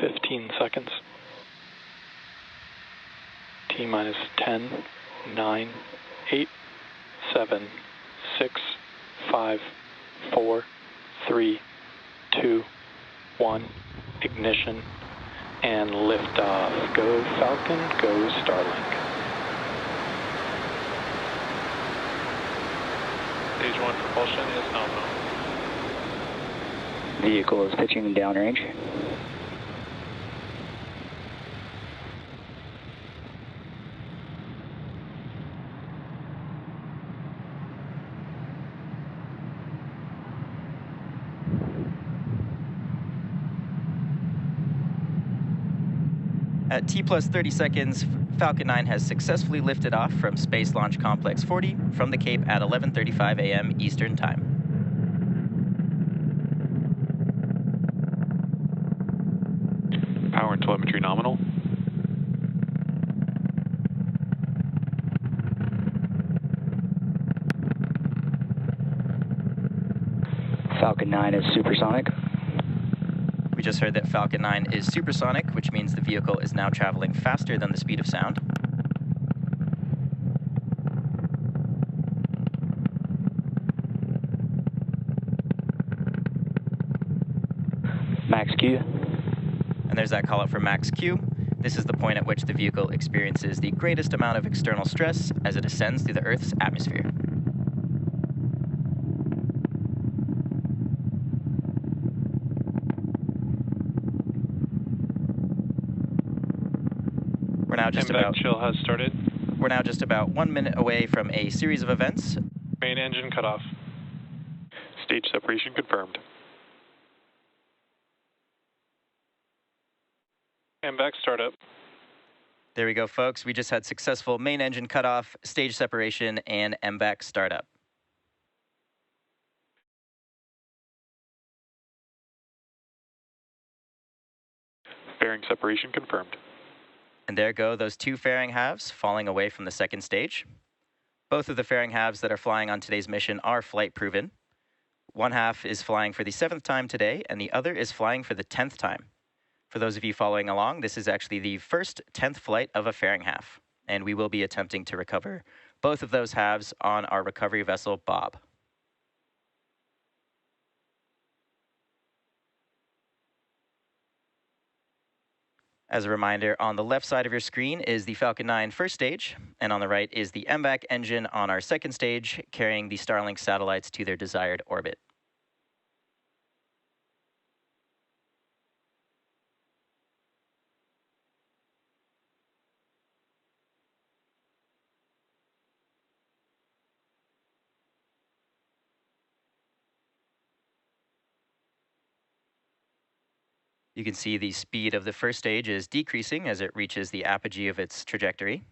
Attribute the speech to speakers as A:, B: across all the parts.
A: 15 seconds. T minus 10, 9, 8, 7, 6, 5, 4, 3, 2, 1. Ignition and liftoff. Go Falcon, go Starlink.
B: Stage 1 propulsion is nominal.
C: Vehicle is pitching downrange.
D: At T plus 30 seconds, Falcon 9 has successfully lifted off from Space Launch Complex 40 from the Cape at 11:35 a.m. Eastern Time.
A: Power and telemetry nominal.
C: Falcon 9 is supersonic.
D: We just heard that Falcon 9 is supersonic, which means the vehicle is now traveling faster than the speed of sound.
C: Max Q.
D: And there's that call out for max Q. This is the point at which the vehicle experiences the greatest amount of external stress as it ascends through the Earth's atmosphere.
B: Chill has started.
D: We're now just about 1 minute away from a series of events.
B: Main engine cut off.
A: Stage separation confirmed.
B: MVAC startup.
D: There we go, folks. We just had successful main engine cutoff, stage separation, and MVAC startup.
A: Fairing separation confirmed.
D: And there go those two fairing halves falling away from the second stage. Both of the fairing halves that are flying on today's mission are flight proven. One half is flying for the 7th time today, and the other is flying for the 10th time. For those of you following along, this is actually the first 10th flight of a fairing half, and we will be attempting to recover both of those halves on our recovery vessel, Bob. As a reminder, on the left side of your screen is the Falcon 9 first stage, and on the right is the MVAC engine on our second stage, carrying the Starlink satellites to their desired orbit. You can see the speed of the first stage is decreasing as it reaches the apogee of its trajectory,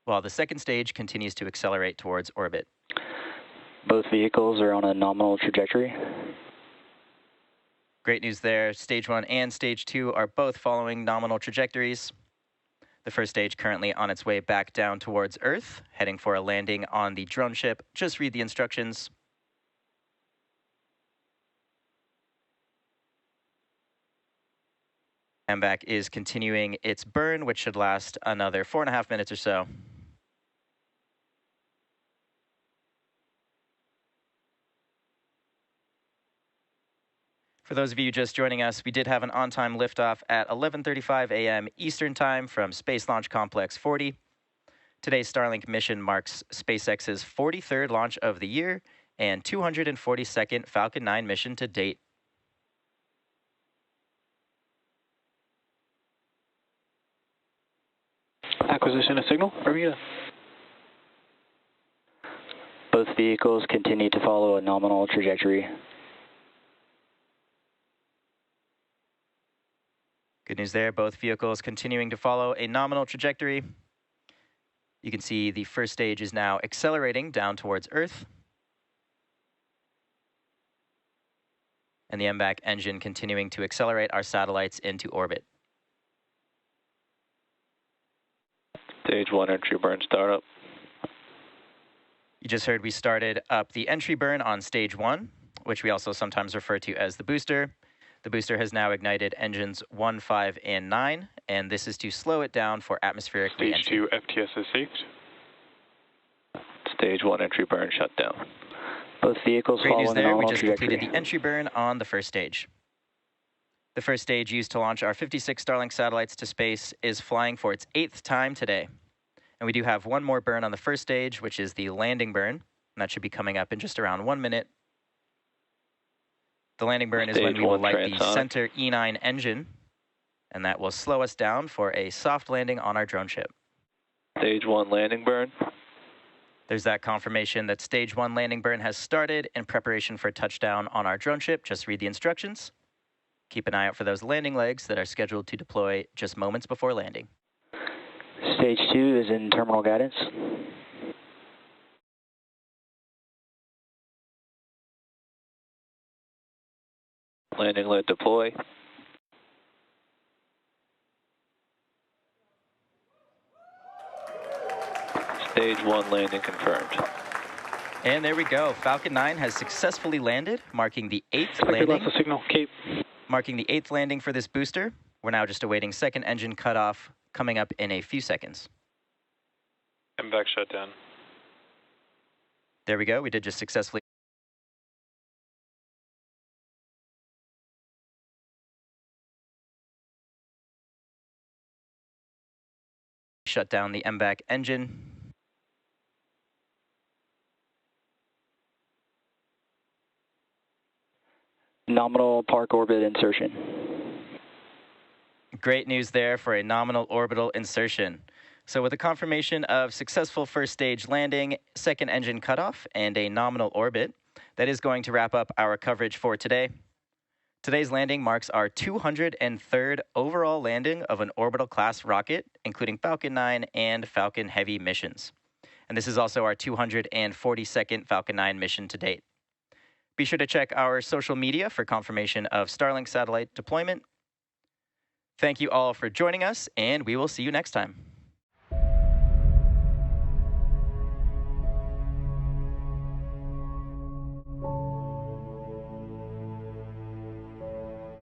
D: while the second stage continues to accelerate towards orbit.
C: Both vehicles are on a nominal trajectory.
D: Great news there. Stage 1 and Stage 2 are both following nominal trajectories. The first stage currently on its way back down towards Earth, heading for a landing on the drone ship. Just read the instructions. MVAC is continuing its burn, which should last another 4.5 minutes or so. For those of you just joining us, we did have an on-time liftoff at 11:35 a.m. Eastern Time from Space Launch Complex 40. Today's Starlink mission marks SpaceX's 43rd launch of the year and 242nd Falcon 9 mission to date.
A: Acquisition of signal, Bermuda.
C: Both vehicles continue to follow a nominal trajectory.
D: Good news there, both vehicles continuing to follow a nominal trajectory. You can see the first stage is now accelerating down towards Earth. And the MVAC engine continuing to accelerate our satellites into orbit.
A: Stage 1 entry burn startup.
D: You just heard we started up the entry burn on Stage 1, which we also sometimes refer to as the booster. The booster has now ignited engines 1, 5, and 9, and this is to slow it down for atmospheric
B: Stage
D: re-entry.
B: 2 FTS is safe.
A: Stage 1 entry burn shut down.
C: Both vehicles
D: Great news
C: following a
D: there, we
C: nominal
D: just
C: trajectory.
D: completed the entry burn on the first stage. The first stage used to launch our 56 Starlink satellites to space is flying for its 8th time today. And we do have one more burn on the first stage, which is the landing burn, and that should be coming up in just around 1 minute. The landing burn is when we will light the center E9 engine, and that will slow us down for a soft landing on our drone ship.
A: Stage 1 landing burn.
D: There's that confirmation that stage 1 landing burn has started in preparation for touchdown on our drone ship. Just read the instructions. Keep an eye out for those landing legs that are scheduled to deploy just moments before landing.
C: Stage 2 is in terminal guidance.
A: Landing leg deploy. Stage 1 landing confirmed.
D: And there we go. Falcon 9 has successfully landed, marking the 8th landing.
B: Signal, Cape.
D: Marking the 8th landing for this booster. We're now just awaiting second engine cutoff coming up in a few seconds.
B: MVAC shut down.
D: There we go. We did just successfully shut down the MVAC engine.
C: Nominal park orbit insertion.
D: Great news there for a nominal orbital insertion. So with a confirmation of successful first stage landing, second engine cutoff, and a nominal orbit, that is going to wrap up our coverage for today. Today's landing marks our 203rd overall landing of an orbital class rocket, including Falcon 9 and Falcon Heavy missions. And this is also our 242nd Falcon 9 mission to date. Be sure to check our social media for confirmation of Starlink satellite deployment. Thank you all for joining us, and we will see you next time.